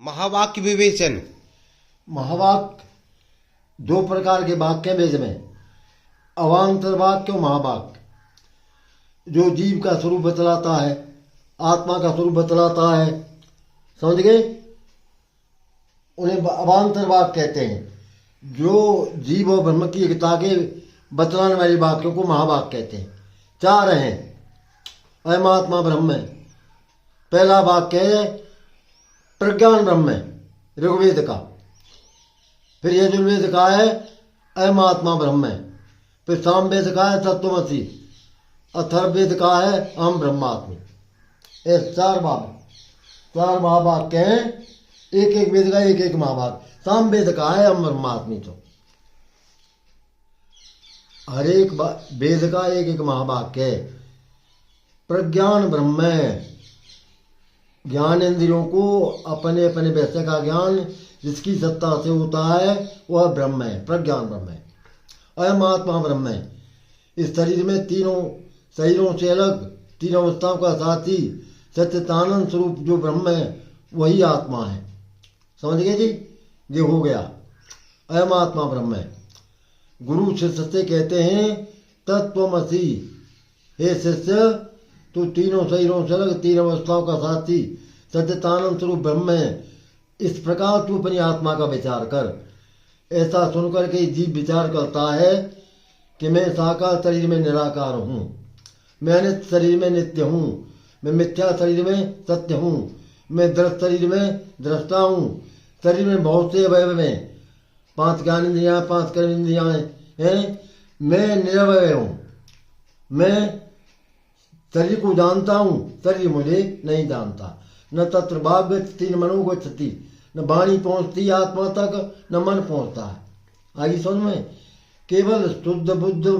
महावाक्य विवेचन। महावाक्य दो प्रकार के वाक्य वेद में, अवांतर वाक्य और महावाक्य। जो जीव का स्वरूप बतलाता है, आत्मा का स्वरूप बतलाता है, समझ गए, उन्हें अवांतर वाक्य कहते हैं। जो जीव और ब्रह्म की एकता के बतलाने वाले वाक्यों को महावाक्य कहते हैं। चार हैं, अयम आत्मा ब्रह्म है। पहला वाक्य है प्रज्ञान ब्रह्म है, ऋग्वेद का। फिर यजुर्वेद का है अयम आत्मा ब्रह्म है। फिर सामवेद का है तत्वमसि। अथर्ववेद का है अहम ब्रह्मास्मि। ऐसे चार महावाक्य हैं। एक एक वेद का एक एक महावाक्य। सामवेद का है अहम ब्रह्मास्मि। तो हर एक वेद का एक एक महावाक्य है। प्रज्ञान ब्रह्म है। ज्ञान इंद्रियों को अपने अपने वैसे का ज्ञान जिसकी सत्ता से होता है वह ब्रह्म है, प्रज्ञान ब्रह्म है। अयम आत्मा ब्रह्म है। इस शरीर में तीनों शरीरों से अलग तीन अवस्थाओं का साथी सच्चिदानंद स्वरूप जो ब्रह्म है वही आत्मा है। समझ गए जी, ये हो गया। अयम आत्मा ब्रह्म है। गुरु शिष्य से कहते हैं तत्वमसि। हे शिष्य, तू तीनों शरीरों से अलग तीन अवस्थाओं का साथी सच्चिदानंद स्वरूप ब्रह्म है। इस प्रकार तू अपनी आत्मा का विचार कर। ऐसा सुनकर के जीव विचार करता है कि मैं साकार शरीर में निराकार हूँ, मैं अनित्य शरीर में नित्य हूँ, मैं मिथ्या शरीर में सत्य हूँ, मैं दृश्य शरीर में दृष्टा हूँ। शरीर में बहुत से अवयव हैं, 5 ज्ञान इंद्रियाँ, 5 कर्म इंद्रियाँ हैं। मैं निरवय हूँ, मैं शरीर को जानता हूँ, शरीर मुझे नहीं जानता। न तत्र भाव गच्छति न मनो गच्छति। न वाणी पहुँचती आत्मा तक, न मन पहुँचता है। आगे समझ में, केवल शुद्ध बुद्धि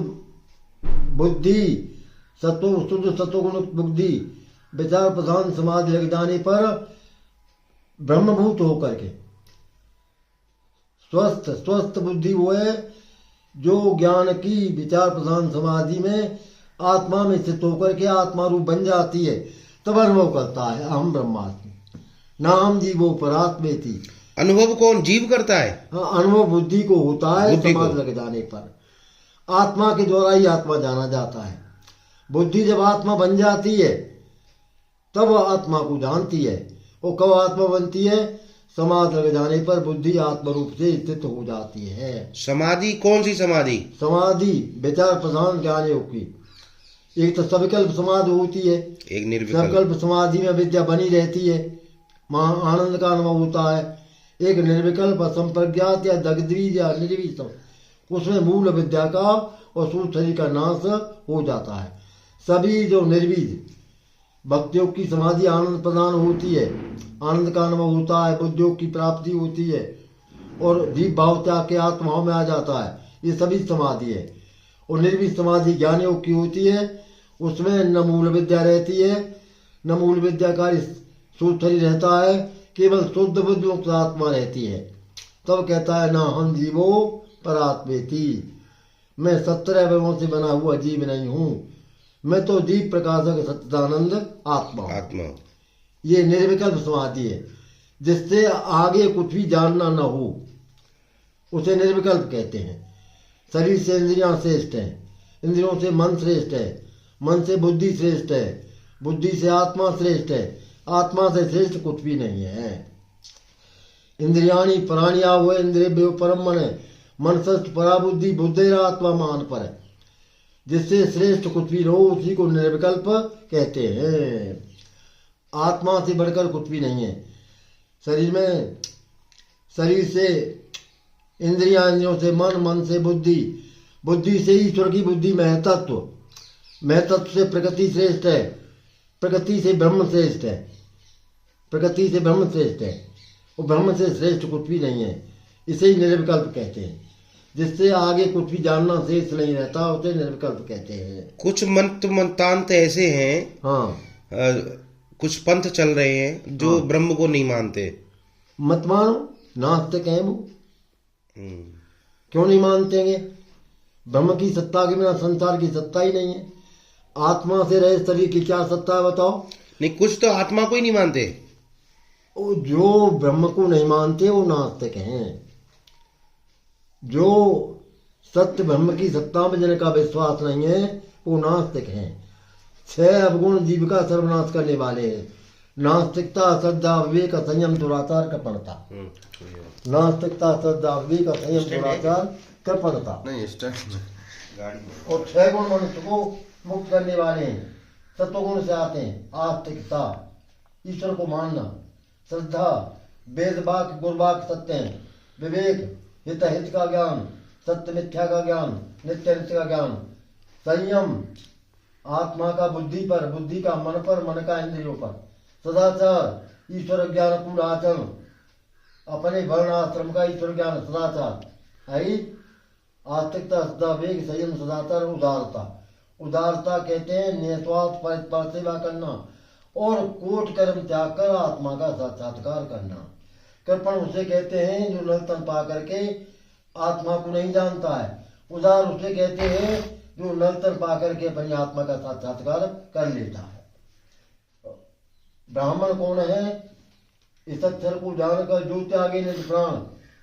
शुद्ध सत्वगुण बुद्धि विचार प्रधान समाधि लग जाने पर ब्रह्मभूत होकर के स्वस्थ बुद्धि वो है जो ज्ञान की विचार प्रधान समाधि में आत्मा में स्थित होकर के आत्मा रूप बन जाती है। तब अनुभव करता है अहम ब्रह्मास्मि नाम जीवो परात्मेति। अनुभव कौन जीव करता है? हाँ, अनुभव बुद्धि को होता है समाधि लग जाने पर। आत्मा के द्वारा ही आत्मा जाना जाता है। बुद्धि जब आत्मा बन जाती है तब आत्मा को जानती है। वो कब आत्मा बनती है? समाधि लग जाने पर बुद्धि आत्म रूप से स्थित हो जाती है। समाधि कौन सी समाधि? समाधि विचार प्रधान ज्ञान योग की। एक तो सविकल्प समाधि होती है, एक निर्विकल्प। सविकल्प समाधि में विद्या बनी रहती है, वहाँ आनंद का अनुभव होता है। एक निर्विकल्प असंप्रज्ञात या दग्धबीज या निर्विष, उसमें मूल विद्या का और सूक्ष्म शरीर का नाश हो जाता है। सभी जो निर्बीज भक्तियों की समाधि आनंद प्रदान होती है, आनंद का अनुभव होता है, बुद्धियों की प्राप्ति होती है और जीव भाव त्याग के आत्माओं में आ जाता है। ये सभी समाधि है। और निर्विष समाधि ज्ञान योग की होती है, उसमें न मूल विद्या रहती है, न मूल विद्या का सूक्ष्म शरीर रहता है, केवल शुद्ध बुद्ध मुक्त आत्मा रहती है। तब कहता है ना हम जीवो परात्मेति। मैं 17 अवयवों से बना हुआ जीव नहीं हूँ, मैं तो दीप प्रकाशक सच्चिदानंद आत्मा। ये निर्विकल्प समाधि है, जिससे आगे कुछ भी जानना न हो, उसे निर्विकल्प कहते हैं। शरीर से इंद्रियां श्रेष्ठ हैं, इंद्रियों से मन श्रेष्ठ है, मन से बुद्धि श्रेष्ठ है, बुद्धि से आत्मा श्रेष्ठ है, आत्मा से श्रेष्ठ कुछ भी नहीं है। इंद्रियाणी प्राणिया हुए इंद्रिय परम मन है, मन श्रेष्ठ पराबुद्धि बुद्धि आत्मा मान पर है। जिससे श्रेष्ठ कुछ भी हो उसी को निर्विकल्प कहते हैं। आत्मा से बढ़कर कुछ भी नहीं है। शरीर में, शरीर से इंद्रियां, इंद्रियों से मन, मन से बुद्धि, बुद्धि से ईश्वर की बुद्धि महतत्व, महतत्व से प्रकृति श्रेष्ठ है, प्रकृति से ब्रह्म श्रेष्ठ है, प्रकृति से ब्रह्म श्रेष्ठ है और ब्रह्म से श्रेष्ठ कुछ भी नहीं है। इसे ही निर्विकल्प कहते हैं। जिससे आगे कुछ भी जानना शेष नहीं रहता, उसे निर्विकल्प कहते हैं। कुछ मंतांत ऐसे हैं, हाँ, कुछ पंथ चल रहे हैं जो हाँ, ब्रह्म को नहीं मानते। मत मानो, नास्तिक हैं वो। क्यों नहीं मानतेंगे? ब्रह्म की सत्ता के बिना संसार की सत्ता ही नहीं है। आत्मा से रहे शरीर की क्या सत्ता है बताओ? नहीं, कुछ तो आत्मा को ही नहीं मानते। वो जो ब्रह्म को नहीं मानते वो नास्तिक हैं। जो सत्य ब्रह्म की सत्ता में जिनका विश्वास नहीं है वो नास्तिक हैं। 6 अवगुण जीव का सर्वनाश करने वाले हैं। नास्तिकता, श्रद्धा, विवेक, संयम, दुराचार, कृपणता। नास्तिकता, श्रद्धा, विवेक, संयम, दुराचार, कृपणता। नहीं स्टार्ट गाड़ी और 6 गुण मनुष्य को मुक्त करने वाले हैं। सत्वगुण से आते हैं आस्तिकता, ईश्वर को मानना। श्रद्धा, वेद वाक्य गुरवाक्य सत्य हैं। विवेक, हित हित का ज्ञान, सत्य मिथ्या का ज्ञान, नित्य नित्य का ज्ञान। संयम, आत्मा का बुद्धि पर, बुद्धि का मन पर, मन का इंद्रियों पर। सदाचार, ईश्वर ज्ञान पूर्ण आचरण, अपने वर्ण आश्रम का ईश्वर ज्ञान सदाचार है। आस्तिकता, श्रद्धा, वेग, संयम, सदाचार, उदारता। उदारता कहते हैं निस्वार्थ पर सेवा करना और कोट कर्म त्याग कर आत्मा का साक्षात्कार करना। कृपण उसे कहते हैं जो नलतन पा करके आत्मा को नहीं जानता है। उदार उसे कहते हैं जो नलतन पा करके अपनी आत्मा का साक्षात्कार कर लेता है। ब्राह्मण कौन है? इस अक्षर को जानकर जो त्यागे निज प्राण,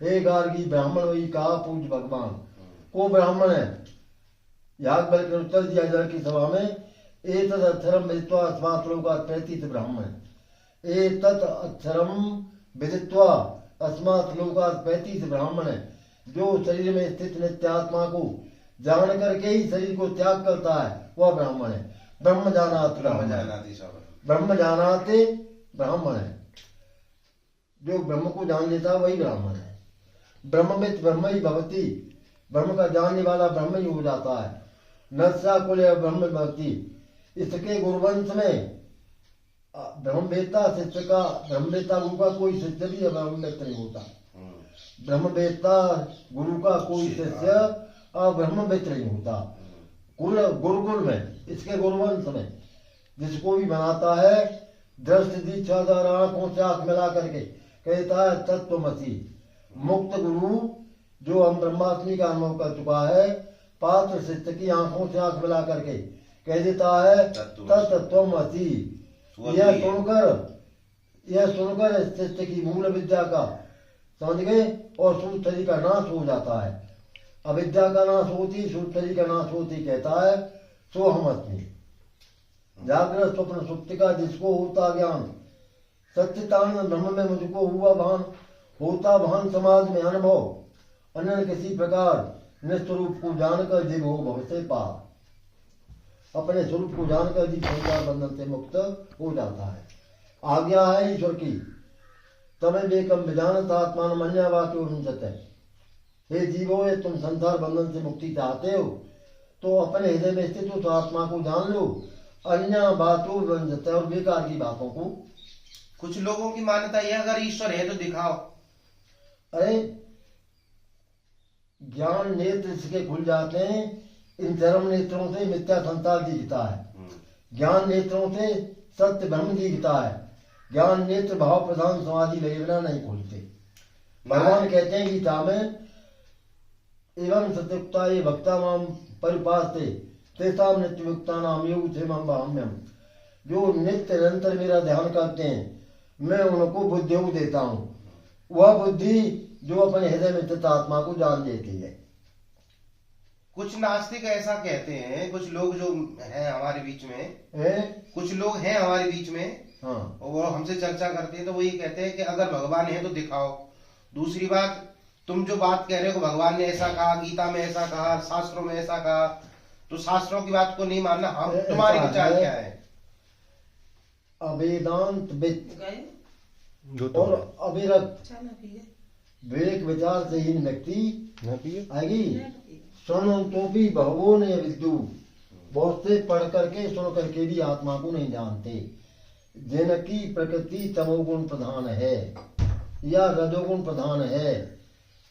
हे गार्गी ब्राह्मण वही कहा पूज भगवान। को ब्राह्मण है? याज्ञवल्क्य के उत्तर दिया जल की सभा में, एतत् अक्षरम विदित्वा अस्मात् लोकात् प्रतीत ब्राह्मण। एतत् अक्षरम विदित्वा अस्मात् लोकात् प्रतीत ब्राह्मण। जो शरीर में स्थित नित्य आत्मा को जान करके ही शरीर को त्याग करता है वह ब्राह्मण है। ब्रह्म जानाति ब्रह्म जानाति ब्राह्मण है। जो ब्रह्म को जान लेता है वही ब्राह्मण है। ब्रह्मवित् ब्रह्म ही भवति, ब्रह्म का जानने वाला ब्रह्म ही हो जाता है। नस्या कुल ब्रह्म भक्ति। इसके गुरुवंश में ब्रह्मवेत्ता शिष्य का, ब्रह्मवेत्ता गुरु का कोई शिष्य भी ब्रह्मवेत्ता नहीं होता। ब्रह्मवेत्ता गुरु का कोई शिष्य ब्रह्मवेत्ता नहीं होता। कुल गुरुकुल में, इसके गुरुवंश में जिसको भी बनाता है दृष्टि दीक्षा द्वारा आंखों से आंख मिला करके कहता है तत्वमसि। मुक्त गुरु जो हम ब्रह्मास्मि का अनुभव कर चुका है, पात्र शिष्य की आंखों से आंख मिला करके कह देता है तत्वमसि। यह सुनकर शिष्य की मूल विद्या का समझ गए और सूत्ररी का नाश हो जाता है। अविद्या का नाश होती, सूत्ररी का नाश होती, कहता है सो हम अस्मि। जागृत स्वप्न सुप्ति का जिसको होता ज्ञान, सच्चिदानंद ब्रह्म में मुझको हुआ भान, होता भान समाज में अनुभव, अन्य किसी प्रकार निस्वरूप को जानकर जीव हो भव से पार। अपने स्वरूप को जानकर जीव संसार बंधन से मुक्त हो जाता है। आज्ञा है ईश्वर की, तमेवेकम विजानत आत्मान मन्यावाक्यो विंशते। हे जीवो, ये तुम संसार बंधन से मुक्ति चाहते हो तो अपने हृदय में स्थित उस आत्मा को जान लो, अन्य बातों विंशते, और बेकार की बातों को। कुछ लोगों की मान्यता यह अगर ईश्वर है तो दिखाओ। अरे ज्ञान नेत्र इसके खुल जाते हैं, इन चरम नेत्रों से मिथ्या संसार दिखता है। ज्ञान नेत्रों से सत्य ब्रह्म दिखता है। ज्ञान नेत्र भाव प्रधान समाधि लगे बिना नहीं खुलते। भगवान कहते हैं गीता में, एवं सत्युक्ता ये भक्ता माम परिपास्ते तेसाम नित्य युक्ता नाम योग थे मम भाम्यम। जो नित्य निरंतर मेरा ध्यान करते हैं मैं उनको बुद्धि योग देता हूँ। वह बुद्धि जो अपने हृदय में स्थित आत्मा को जान देती है। कुछ नास्तिक ऐसा कहते हैं, कुछ लोग जो हैं हमारे बीच में कुछ लोग हैं हमारे बीच में, हाँ, और वो हमसे चर्चा करते हैं तो वो ये कहते हैं कि अगर भगवान है तो दिखाओ। दूसरी बात, तुम जो बात कह रहे हो भगवान ने ऐसा कहा, गीता में ऐसा कहा, शास्त्रों में ऐसा कहा, तो शास्त्रों की बात को नहीं मानना। हम तुम्हारे विचार क्या है? अवेदांत और अविरक्त विवेक विचार से हीन व्यक्ति आएगी। सुनो तो भी बहुओं ने विद्यु, बहुत से पढ़ करके सुन करके भी आत्मा को नहीं जानते। जिनकी प्रकृति तमोगुण प्रधान है या रजोगुण प्रधान है,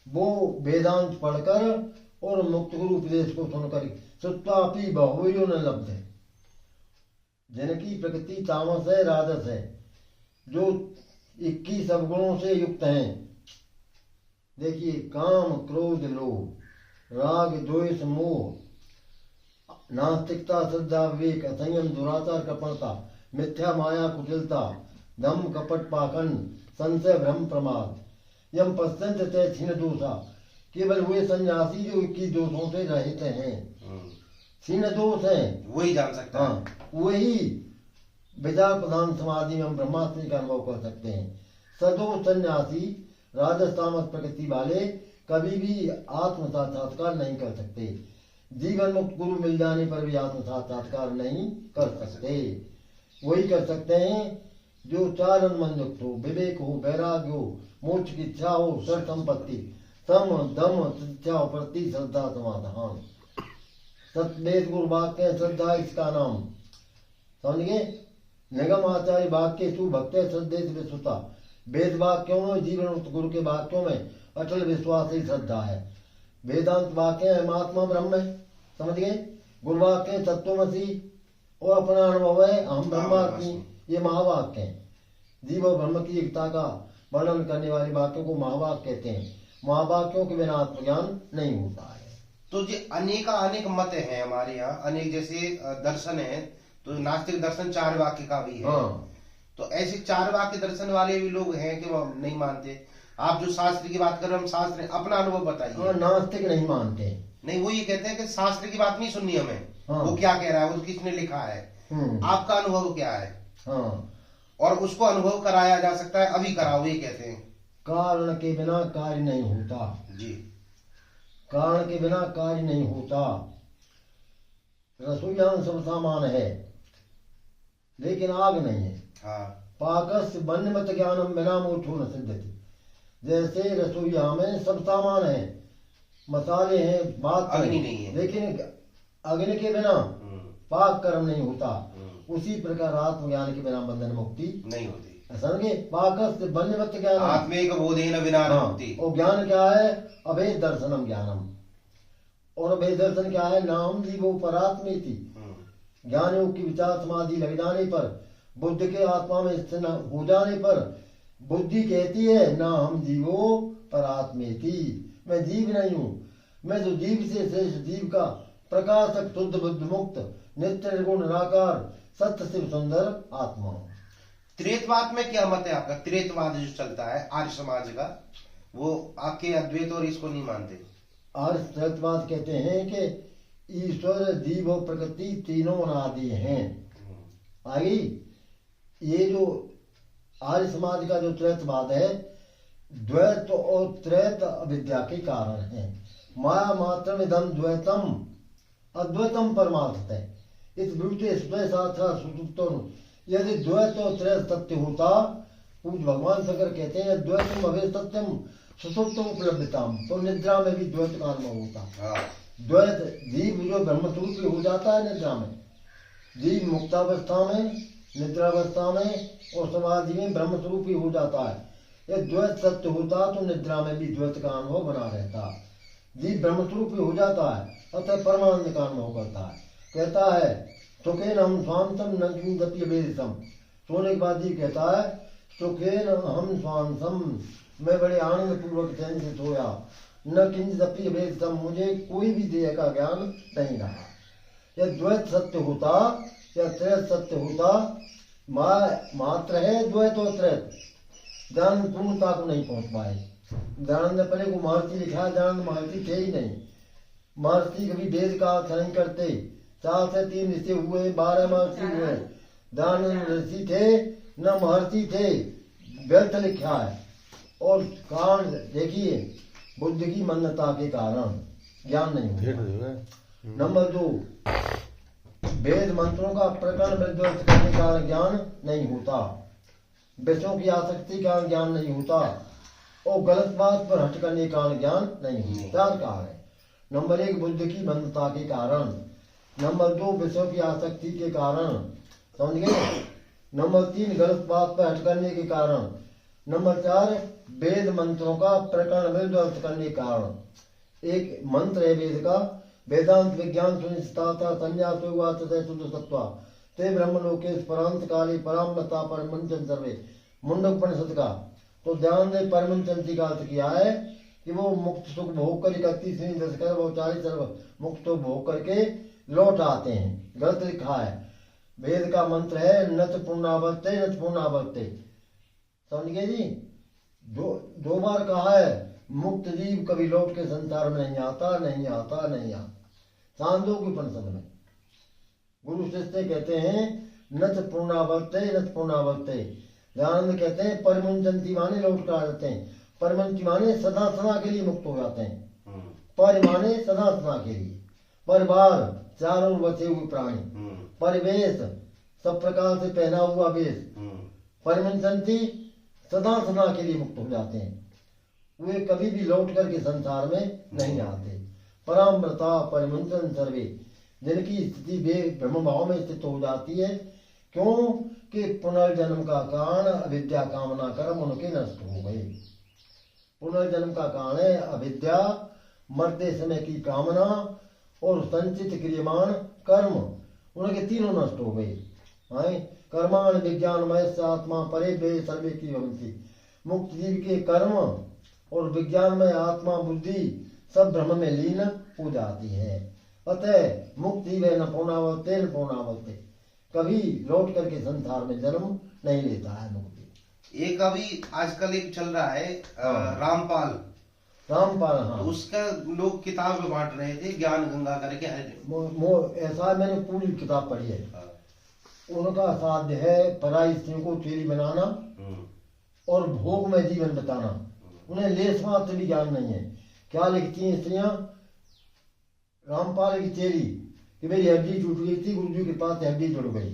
वो वेदांत पढ़कर और मुक्त गुरु उपदेश को सुनकर सुत्वापि बहुओं न लब्ध है। जिनकी प्रकृति तामस है, राजस है, जो 21 अवगुणों से युक्त हैं। देखिए, काम क्रोध लोभ राग द्वेष मोह, नास्तिकता श्रद्धा विवेक, असंयम दुराचार कृपणता, मिथ्या माया कुटिलता, दम कपट पाखंड, संशय भ्रम प्रमाद यम पश्चंत ते क्षीण दोषा। केवल वे सन्यासी जो 21 दोषों से रहित हैं, क्षीण दोष हैं, वही जान सकता है। हाँ, वही विचार प्रधान समाधि में हम ब्रह्मास्मि का अनुभव कर सकते हैं। सदोष सन्यासी राजस तामस प्रकृति वाले कभी भी आत्म साक्षात्कार नहीं कर सकते। जीवन मुक्त गुरु मिल जाने पर भी आत्म साक्षात्कार नहीं कर सकते। वही कर सकते हैं जो चारण मन युक्त हो, विवेक हो, वैराग्य हो, मोक्ष की इच्छा हो, सर संपत्ति, सम दम शिक्षा प्रति श्रद्धा समाधान। सतवेद गुरु वाक्य श्रद्धा इसका नाम समझिए। निगम आचार्य वाक्य सुभक्त श्रद्धे विश्वता। वेद वाक्यों में जीवन मुक्त गुरु के वाक्यों में अटल विश्वास ही श्रद्धा है। वेदांत वाक्य है आत्मा ब्रह्म है, समझ गए। गुरु वाक्य तत्वमसी और अपना अनुभव है हम ब्रह्मास्मि, ये महावाक्य है। जीव और ब्रह्म की एकता का वर्णन करने वाले वाक्यों को महावाक्य कहते हैं। महावाक्यों के बिना आत्मज्ञान नहीं होता है। तो ये अनेक मत हैं हमारे यहाँ, अनेक जैसे दर्शन है, तो नास्तिक दर्शन 4 वाक्य का भी है। हाँ। तो ऐसे 4 वाक्य दर्शन वाले भी लोग हैं कि वो नहीं मानते। आप जो शास्त्र की बात कर रहे हो, हम शास्त्र अपना अनुभव बताइए। हाँ, नास्तिक नहीं मानते। नहीं, वो ये कहते हैं कि शास्त्र की बात नहीं सुननी हमें। हाँ। वो क्या कह रहा है, वो किसने लिखा है, आपका अनुभव क्या है। हाँ। और उसको अनुभव कराया जा सकता है, अभी कराओ, ये कहते हैं। कारण के बिना कार्य नहीं होता जी। कारण के बिना कार्य नहीं होता। रसोईयान सब सामान है लेकिन आग नहीं है। हाँ। पाकस वन्यमत ज्ञानम बिना मोक्षो न सिद्धति। जैसे रसोईया में सब सामान है, मसाले हैं, बात अग्नि नहीं है, लेकिन अग्नि के बिना पाक कर्म नहीं होता। उसी प्रकार आत्मज्ञान के बिना बंधन मुक्ति नहीं होती। समझे। पाकस वन्यमत ज्ञान आत्मेक बोधेन बिना न मुक्ति। और ज्ञान क्या है, अभेद दर्शनम ज्ञानम। और अभेद दर्शन क्या है, नाम जीवो परात्मेति। ज्ञान योग की विचार समाधि लग जाने पर, बुद्ध के आत्मा में स्थिर हो जाने पर बुद्धि कहती है ना हम जीवो परात्मेति, मैं जीव नहीं हूँ, मैं तो जीव से श्रेष्ठ जीव का प्रकाशक शुद्ध बुद्ध मुक्त नित्य निर्गुण निराकार सत्य शिव सुंदर आत्मा हूँ। त्रेतवाद में क्या मत है आपका? त्रेतवाद जो चलता है आर्य समाज का, वो आपके अद्वैत और इसको नहीं मानते। आर्य त्रेतवाद कहते हैं कि ईश्वर जीव और प्रकृति तीनों अनादि हैं। आगे ये जो आर्य समाज का जो त्रैतवाद है, द्वैत और त्रैत अविद्या के कारण है। माया मात्र इदम द्वैतम अद्वैतम परमार्थ है। इस ब्यूटे साक्षात सुसुप्तम। यदि द्वैत और त्रैत सत्य होता, पूज्य भगवान शंकर कहते हैं द्वैतम अभेद सत्यम सुसुप्तम उपलब्धताम, तो निद्रा में भी द्वैत का अनुभव होता। द्वैत जीव जो ब्रह्मस्वरूप हो जाता है निद्रा में, जीव मुक्तावस्था में, निद्रावस्था में और समाधि में ब्रह्मस्वरूप ही हो जाता है। यह द्वैत सत्य होता तो निद्रा में भी द्वैत का अनुभव बना रहता। जीव ब्रह्मस्वरूप ही हो जाता है, अतः परमानंद का अनुभव करता है। कहता है सुखेन हम स्वांतम न किंचिदपि अभेदितम। सोने के बाद जी कहता है सुखेन हम स्वांतम, मैं बड़े आनंद पूर्वक चैन से सोया, न किंचिदपि अभेदितम, मुझे कोई भी देह का ज्ञान नहीं रहा। यह द्वैत सत्य होता या त्रैत सत्य होता, मात्र है द्वैत और त्रैत, ज्ञान पूर्णता को नहीं पहुंच पाए। दयानंद पहले को महर्षि लिखा है, दयानंद महर्षि थे ही नहीं। महर्षि कभी वेद का अर्थ नहीं करते। 4 से 3 ऋषि हुए, 12 महर्षि हुए। दयानंद ऋषि थे न महर्षि थे, व्यर्थ लिखा है। और कारण देखिए, बुद्ध की मन्नता के कारण ज्ञान नहीं हुआ। नंबर 2, वेद मंत्रों का प्रकरण विध्वंस करने का ज्ञान नहीं होता, विषयों की आसक्ति का ज्ञान नहीं होता, और गलत बात पर हट करने का ज्ञान नहीं होता। 4 कारण है। नंबर 1 बुद्ध की मन्नता के कारण, नंबर 2 विषयों की आसक्ति के कारण, समझ गए। नंबर 3 गलत बात पर हट करने के कारण। नंबर 4 वेद मंत्रों का प्रकरण विध्वंस करने के कारण। एक मंत्र है वेद का, वेदांत विज्ञान सुनिश्चिता संन्यास शुद्ध सत्वा ते ब्रह्मलोके परांत काले परामता परमंचन सर्वे, मुंडकोपनिषद का। तो ध्यान ने परमंचन का अर्थ किया है कि वो मुक्त सुख भोग कर 31 दस कर वो 40 सर्व मुक्त भोग करके लौट आते हैं। गलत लिखा है। वेद का मंत्र है नच पुण्रावर्ते नच पुण्रावर्ते, समझ गए जी। दो बार कहा है, मुक्त जीव कभी लौट के संसार में नहीं आता, नहीं आता, नहीं आता। सांदोग्य उपनिषद में गुरु शिष्य कहते हैं नच पूर्णावर्ते, नच पूर्णावर्ते। दयानंद कहते हैं परिमुंचंती माने लौट कर आ जाते हैं। परिमुंची माने सदा सदा के लिए मुक्त हो जाते हैं। पर माने सदा सदा के लिए। परिवार चारों ओर बचे हुए प्राणी। परिवेश सब प्रकार से पहना हुआ वेश। परिमुंचंती सदा सदा के लिए मुक्त हो जाते हैं, वे कभी भी लौट करके संसार में नहीं आते। परामृता परिमुंचन सर्वे, जिनकी स्थिति वे ब्रह्म भाव में स्थित हो जाती है। क्यों कि पुनर्जन्म का कारण अविद्या कामना कर्म उनके नष्ट हो गए। पुनर्जन्म का कारण है अविद्या, मरते समय की कामना और संचित क्रियमाण कर्म, उनके तीनों नष्ट हो गए। कर्माण विज्ञानमय आत्मा परे वे सर्वे की वंशी। मुक्त जीव के कर्म और विज्ञानमय आत्मा बुद्धि सब ब्रह्म में लीन हो जाती है। अतः मुक्ति वे न पौनावते न पौनावते, कभी लौट करके संसार में जन्म नहीं लेता है मुक्ति। एक अभी आजकल एक चल रहा है रामपाल। हाँ, उसका लोग किताब में बांट रहे थे, ज्ञान गंगा करके है। ऐसा मैंने पूरी किताब पढ़ी है। उनका साध्य है पराई स्त्रियों को चेली बनाना और भोग में जीवन बताना। उन्हें लेस मात्र भी ज्ञान नहीं है। क्या लिखती हैं स्त्रियां? रामपाल की चेली कि मेरी हड्डी टूट गई थी, गुरु जी के पास हड्डी जुड़ गई।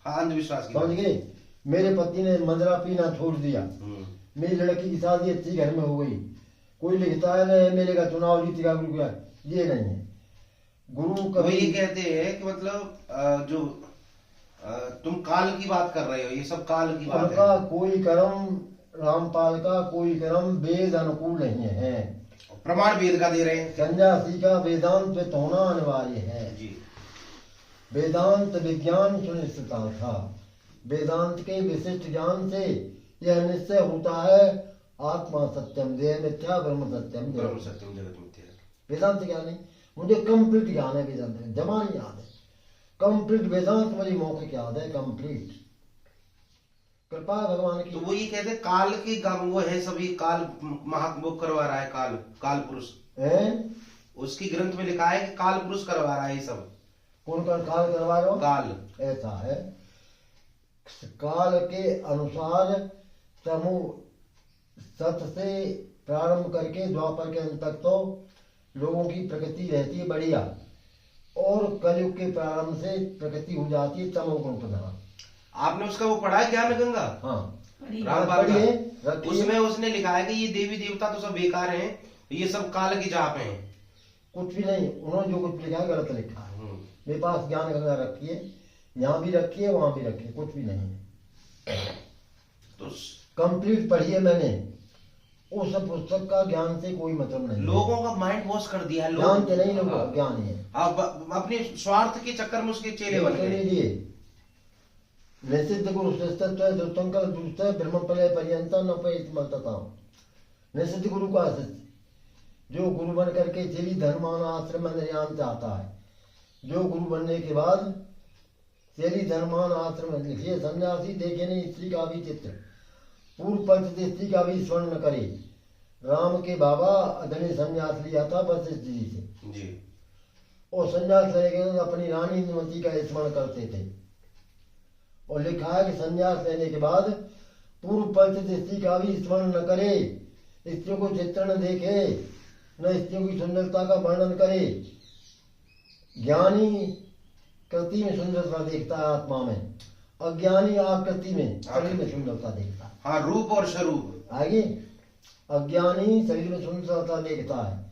अंधविश्वास समझ गए? मेरे पति ने मंदरा पीना छोड़ दिया, मेरी लड़की की शादी अच्छी घर में हो गई। कोई लिखता है मेरे का चुनाव जीत गया गुरु का, ये नहीं है। गुरु कभी ये कहते हैं कि मतलब जो तुम काल की बात कर रहे हो, ये सब काल की बात है। कोई कर्म रामपाल का कोई कर्म वेद अनुकूल नहीं है। प्रमाण वेद का दे रहे हैं। सन्यासी का वेदांत में होना अनिवार्य है जी। वेदांत विज्ञान सुनिश्चिता था। वेदांत के विशिष्ट ज्ञान से यह निश्चय होता है आत्मा सत्यम देह मिथ्या ब्रह्म सत्यम जगत मिथ्या। वेदांत ज्ञान नहीं, मुझे कंप्लीट ज्ञान है वेदांत में, जमा नहीं याद है। कंप्लीट वेदांत मुझे मौखिक याद है, कंप्लीट कृपा भगवान की। तो वो ये कहते काल की वो है सभी काल महात्मा करवा रहा है। काल पुरुष है, उसकी ग्रंथ में लिखा है कि काल पुरुष करवा रहा है ये सब। कौन काल करवा रहा हो? काल ऐसा है, काल के अनुसार समूह सत से प्रारंभ करके द्वापर के अंत तक तो लोगों की प्रकृति रहती है बढ़िया, और कलयुग के प्रारंभ से प्रकृति हो जाती है तमोगुण प्रधान। आपने उसका वो पढ़ा है ज्ञान गंगा? हाँ, रामपाल का। उसमें उसने लिखा है कि ये देवी देवता तो सब बेकार हैं, ये सब काल की जाप हैं। कुछ भी नहीं, उन्होंने जो कुछ लिखा है गलत लिखा है। मेरे पास ज्ञान गंगा रखी है, यहाँ भी रखी है वहां भी रखी है, कुछ भी नहीं है। तो कंप्लीट पढ़ी है मैंने। उस पुस्तक का ज्ञान से कोई मतलब नहीं। लोगों का माइंड वॉश कर दिया है। ज्ञान से नहीं, लोगों का ज्ञान है। अब अपने स्वार्थ के चक्कर में उसके चेले बन गए। निषिद्ध गुरु श्रेष्ठत्व दुर्तंकल दूसरे ब्रह्म प्रलय पर्यंत न पैतमता। निषिद्ध गुरु का जो गुरु बन करके चेली धर्मान आश्रम में निर्यान चाहता है, जो गुरु बनने के बाद चेली धर्मान आश्रम में लिखिए सन्यासी देखे नहीं स्त्री का भी चित्र, पूर्व पंच स्त्री का भी स्वर्ण न करे। राम के बाबा अदनी संन्यास लिया था वशिष्ठ जी से जी। और संन्यास लेने के बाद अपनी रानी इंद्रमती का स्मरण करते थे। और लिखा है कि संन्यास लेने के बाद पूर्व परिचित स्त्री का भी स्मरण न करे, स्त्रियों को चित्र न देखे, न स्त्रियों की सुंदरता का वर्णन करे। ज्ञानी कृति में सुंदरता देखता है आत्मा में, अज्ञानी आकृति में शरीर में सुंदरता देखता है। हाँ, रूप और स्वरूप। आगे अज्ञानी शरीर में सुंदरता देखता है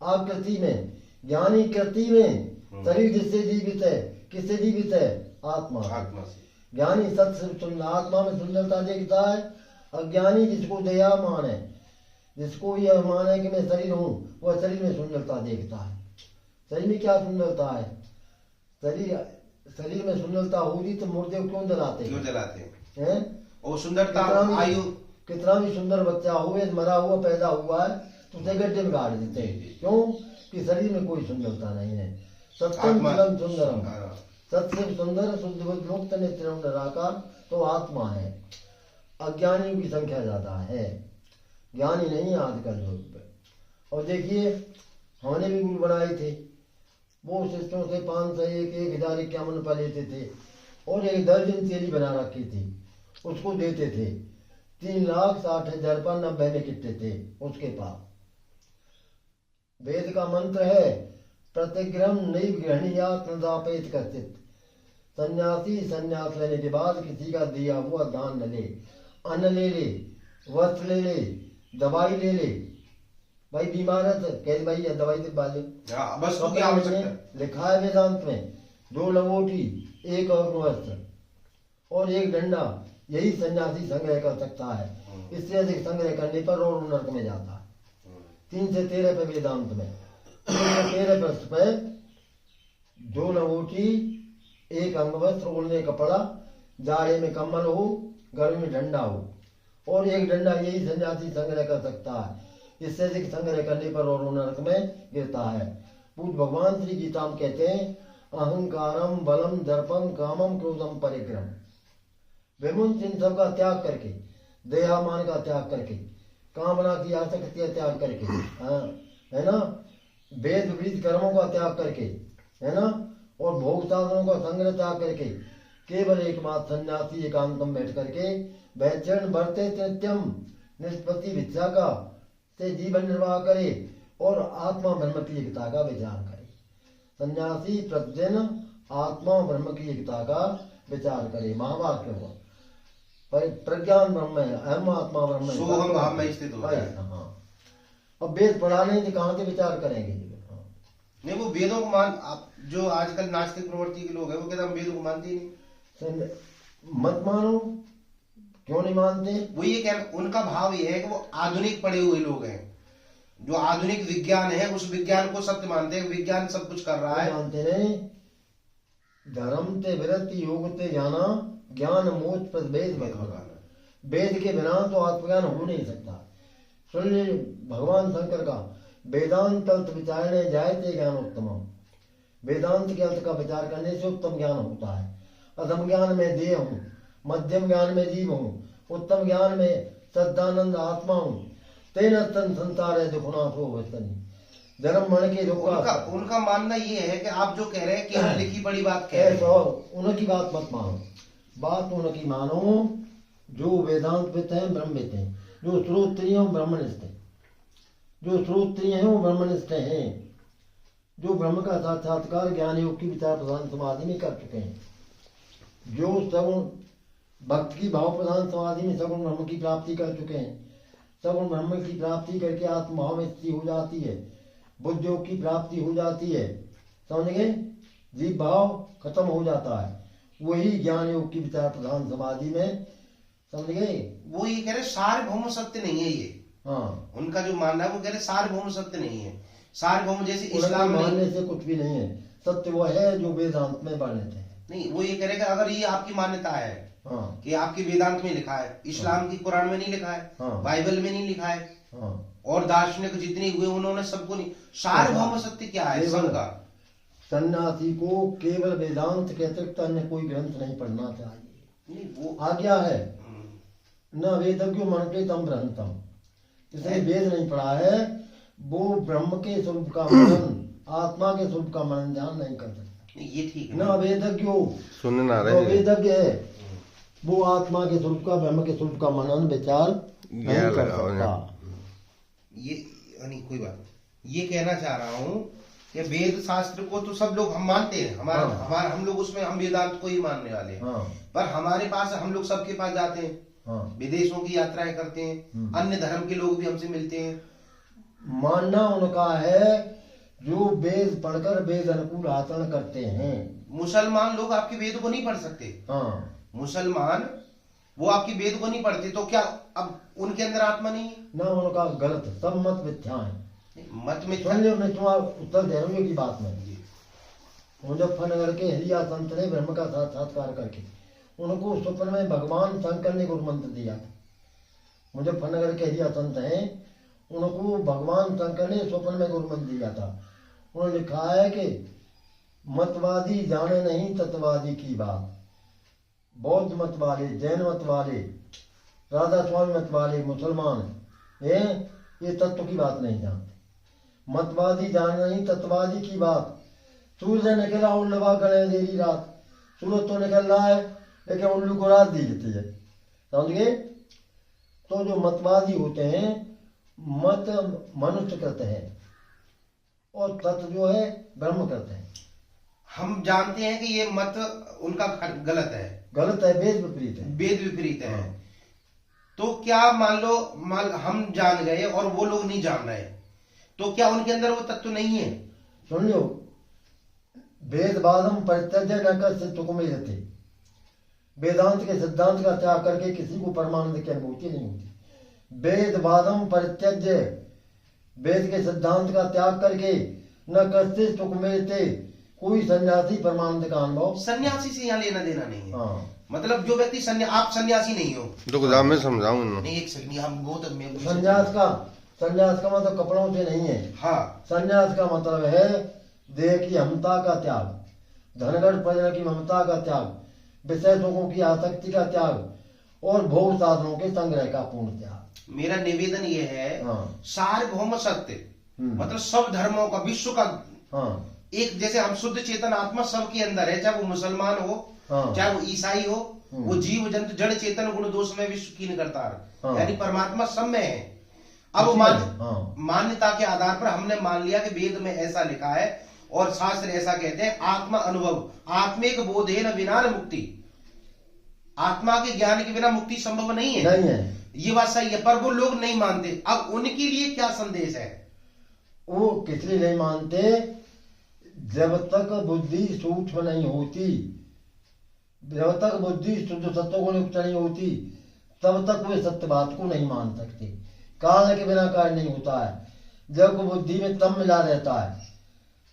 आकृति में, ज्ञानी कृति में। शरीर जिससे जीवित है, किससे जीवित है? आत्मा से। ज्ञानी सत्य आत्मा में सुंदरता देखता है। अज्ञानी जिसको दयामान है, जिसको यह मान है कि मैं शरीर हूँ, वह शरीर में सुंदरता देखता है। शरीर में क्या सुंदरता है? शरीर में सुंदरता होगी तो मुर्दे क्यों जलाते हैं? और सुंदरता आयु, कितना भी सुंदर बच्चा हो, मरा हुआ पैदा हुआ है तो उसे गड्ढे में गाड़ देते हैं। क्यों? कि शरीर में कोई सुंदरता नहीं है। सत्यम सुंदरम, सत्य सुंदर शुद्ध मुक्त नित्यम निराकार तो आत्मा है। अज्ञानियों की संख्या ज्यादा है, ज्ञानी नहीं है आजकल लोग। और देखिए हमने भी गुरु बनाए थे, वो शिष्यों से 500 1,051 रुपये लेते थे और 1 दर्जन तेली बना रखी थी, उसको देते थे। 3,60,000 रुपये 90 में कितने थे उसके पास। वेद का मंत्र है प्रतिग्रहण नैव गृहणीयात् न दापेत कश्चित्। सन्यासी संन्यास लेने के बाद किसी का दिया हुआ दान न ले। अन्न ले ले, वस्त्र ले ले, दवाई ले ले। भाई बीमार है तो कह भाई ये दवाई दे बाले। बस तो क्या आवश्यकता है? लिखा है वेदांत में 2 लंगोटी 1 और वस्त्र और 1 डंडा, यही सन्यासी संग्रह कर सकता है। इससे अधिक संग्रह करने पर और नरक में जाता है। 3 से 13 पे वेदांत में 3 से 13 पृष्ठ पे 2 लंगोटी 1 अंगवस्त्र, ओढ़ने कपड़ा, जाड़े में कम्बल हो, गर्मी में ठंडा हो और 1 डंडा, यही सन्यासी संग्रह कर सकता है। इससे अधिक संग्रह करने पर और नरक में गिरता है। पूज्य भगवान श्री गीता में कहते हैं अहंकारम बलम दर्पम कामम क्रोधम परिग्रह। विमुक्त इन सब का त्याग करके, देहामान का त्याग करके, कामना की आसक्ति त्याग करके, हाँ है ना, वेद विपरीत कर्मों का त्याग करके, है ना, और भोग साधनों का संग्रह त्याग करके केवल एकमात्र सन्यासी एकांत में बैठ करके वैचरण बढ़ते नित्यम निष्पत्ति भिक्षा का से जीवन निर्वाह करे और आत्मा ब्रह्म की एकता का विचार करे। सन्यासी प्रतिदिन आत्मा ब्रह्म की एकता का विचार करे। महावाक्य हुआ प्रज्ञान ब्रह्म है, अहम आत्मा ब्रह्म है, सोहम भाव में स्थित हो जाए। हाँ, अब वेद पढ़ा नहीं तो कहाँ से विचार करेंगे? हाँ। नहीं, वो वेदों को मान, आप जो आजकल नास्तिक प्रवृत्ति के लोग हैं वो कहते हैं हम वेदों को मानते ही नहीं। मत मानो, क्यों नहीं मानते? वो ये कह, उनका भाव ये है कि वो आधुनिक पढ़े हुए लोग हैं, जो आधुनिक विज्ञान है उस विज्ञान को सत्य मानते हैं। विज्ञान सब कुछ कर रहा है, मानते नहीं। धर्म ते विरति योग ते जाना ज्ञान मोच पर वेद में खाना। वेद के बिना तो आत्मज्ञान हो नहीं सकता। सुनिए भगवान शंकर का वेदांत अर्थ विचारणे जायते ज्ञान उत्तम। वेदांत के अर्थ का विचार करने से उत्तम ज्ञान होता है। अधम ज्ञान में देह हूँ, मध्यम ज्ञान में जीव हूँ, उत्तम ज्ञान में सद्दानंद आत्मा हूँ। तेन तन संसार है दुखुना को वस्तनी धर्म मन के दुख। उनका मानना ये है कि आप जो कह रहे हैं कि लिखी पड़ी बात कह रहे हैं, उनकी बात मत मानो, बात उनकी मानो जो वेदांतविद हैं, ब्रह्मविद हैं, जो श्रोत्रिय ब्रह्मनिष्ठ हैं, जो श्रोत्रिय हैं वो ब्रह्मनिष्ठ हैं, जो ब्रह्म का साक्षात्कार ज्ञान योग की विचार प्रधान समाधि में कर चुके हैं, जो सगुण भक्त की भाव प्रधान समाधि में सगुण ब्रह्म की प्राप्ति कर चुके हैं। सगुण ब्रह्म की प्राप्ति करके आत्मभाव में स्थिति हो जाती है, बुद्ध योग की प्राप्ति हो जाती है, समझ गए, जीव भाव खत्म हो जाता है। वही ज्ञान योग की विचार प्रधान समाधि में, समझ गए। वो ये कह रहे सार्वभौम सत्य नहीं है ये। हाँ, उनका जो मानना है वो कह रहे सार्वभौम सत्य नहीं है। सार्वभौम जैसे इस्लाम में मानने से कुछ भी नहीं है। सत्य वो है जो वेदांत में वर्णित है। नहीं, वो ये कह रहे कि अगर ये आपकी मान्यता है, हाँ, कि आपकी वेदांत में लिखा है, इस्लाम की कुरान में नहीं लिखा है, हाँ, बाइबल में नहीं लिखा है, हाँ, और दार्शनिक जितने हुए उन्होंने सबको नहीं। सार्वभौम सत्य क्या है सबका? सन्यासी को केवल वेदांत के अतिरिक्त अन्य कोई ग्रंथ नहीं पढ़ना चाहिए। नहीं, वो आज्ञा है न वेदज्ञो मनते तम ब्रह्मतम। इसने वेद नहीं पढ़ा है, वो ब्रह्म के स्वरूप का मनन, आत्मा के स्वरूप का मनन ध्यान नहीं कर सकता। ये ठीक है न वेदज्ञो सुनने ना जो वेदज्ञ है वो आत्मा के स्वरूप का, ब्रह्म के स्वरूप का मनन विचार नहीं कर सकता। ये नहीं, कोई बात, ये कहना चाह रहा हूँ कि वेद शास्त्र को तो सब लोग हम मानते हैं, हमारा हम लोग उसमें हम वेदांत को ही मानने वाले हैं। हाँ, पर हमारे पास हम लोग सबके पास जाते हैं, हाँ, विदेशों की यात्राएं करते हैं, अन्य धर्म के लोग भी हमसे मिलते हैं। मानना उनका है जो वेद पढ़कर वेद अनुकूल आचरण करते हैं। मुसलमान लोग आपके वेद को नहीं पढ़ सकते। हाँ, मुसलमान वो आपकी वेद को नहीं पढ़ते, तो क्या अब उनके अंदर आत्मा नहीं है? ना, उनका गलत, सब मत मिथ्या है। मत में सुन लो, मैं तुम्हारा उत्तर दे रहा हूँ की बात में। मुजफ्फरनगर के हरिया संत ने ब्रह्म का साक्षात्कार करके उनको स्वप्न में भगवान शंकर ने गुरु मंत्र दिया था। मुजफ्फरनगर के हरिया संत हैं, उनको भगवान शंकर ने स्वप्न में गुरु मंत्र दिया था। उन्होंने लिखा है कि मतवादी जाने नहीं तत्वादी की बात। बौद्ध मत वाले, जैन मत वाले राधा स्वामी मत वाले मुसलमान हैं, ये तत्व की बात नहीं जानते। मतवादी जान नहीं तत्ववादी की बात। सूर्य निकला उल्लवा गणे देरी रात, सूरज तो निकल रहा है लेकिन उल्लू को रात दी जाती है, समझ गए। तो जो मतवादी होते हैं, मत मनुष्य करते हैं और तत्व जो है ब्रह्म करते हैं। हम जानते हैं कि ये मत उनका गलत है, गलत है, वेद विपरीत है। वेद विपरीत है। तो क्या मान लो हम जान गए और वो लोग नहीं जान रहे, तो क्या उनके अंदर वो तत्व नहीं है? सुन लो, वेदवादम परित्यज्य न कश्चित् तुकमे यते। वेदांत के सिद्धांत का त्याग करके किसी को परमानंद की अनुभूति नहीं होती। वेदवादम परित्यज्य, वेद के सिद्धांत का त्याग करके न कश्चित् तुकमे यते, कोई सन्यासी परमानंद का अनुभव। सन्यासी से यहाँ लेना देना नहीं है। हाँ, मतलब जो व्यक्ति आप सन्यासी नहीं हो, रुक मैं समझाऊं। नहीं एक सेकंड, हम गौतम में संन्यास का मतलब कपड़ों से नहीं है। हाँ, संन्यास का मतलब है देह की ममता का त्याग, धनगढ़ प्रजा की ममता का त्याग, विषय सुखों की आसक्ति का त्याग और भोग साधनों के संग्रह का पूर्ण त्याग। मेरा निवेदन ये है, हाँ। सार्वभौम सत्य मतलब सब धर्मों का, विश्व का, हाँ, एक जैसे हम शुद्ध चेतन आत्मा सबके अंदर है, चाहे वो मुसलमान हो, हाँ। चाहे वो ईसाई हो, वो जीव जंतु जड़ चेतन गुण दोष में विश्व कीन करता है, हाँ। यानी परमात्मा सब में है। अब हाँ। मान्यता के आधार पर हमने मान लिया कि वेद में ऐसा लिखा है और शास्त्र ऐसा कहते हैं, आत्मा अनुभव आत्मिक बोधेन विना न मुक्ति, आत्मा के ज्ञान के बिना मुक्ति संभव नहीं है। नहीं है, ये बात सही है, पर वो लोग नहीं मानते। अब उनके लिए क्या संदेश है? वो किस लिए नहीं मानते? जब तक बुद्धि सूक्ष्म नहीं होती, जब तक बुद्धि शुद्ध सत्व को युक्त नहीं होती, तब तक वे सत्य बात को नहीं मान सकते। काल के बिना कार्य नहीं होता है। जब बुद्धि में तम मिला रहता है,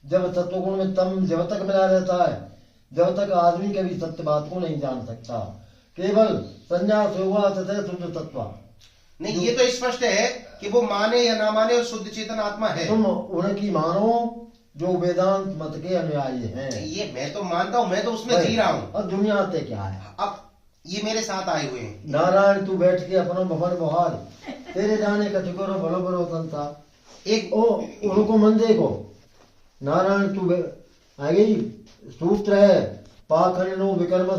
जब सत्वगुण में तम जब तक मिला रहता है, जब तक आदमी कभी सत्य बात को नहीं जान सकता। केवल संन्यास हुआ तथा शुद्ध तत्व। नहीं, ये तो स्पष्ट है कि वो माने या ना माने और शुद्ध चेतन आत्मा है। तुम उनकी मानो जो वेदांत मत के अनुयायी हैं। ये मैं तो मानता हूँ, मैं तो उसमें जी रहा हूँ। और दुनिया से क्या है? अब ये मेरे साथ आए हुए हैं। नारायण तू बैठ के अपना भवन बहार, तेरे जाने कथिकरो भलो भलो संसार। एक उनको मन देखो, नारायण तू आगे सूत्र है, पाखंडो विकर्म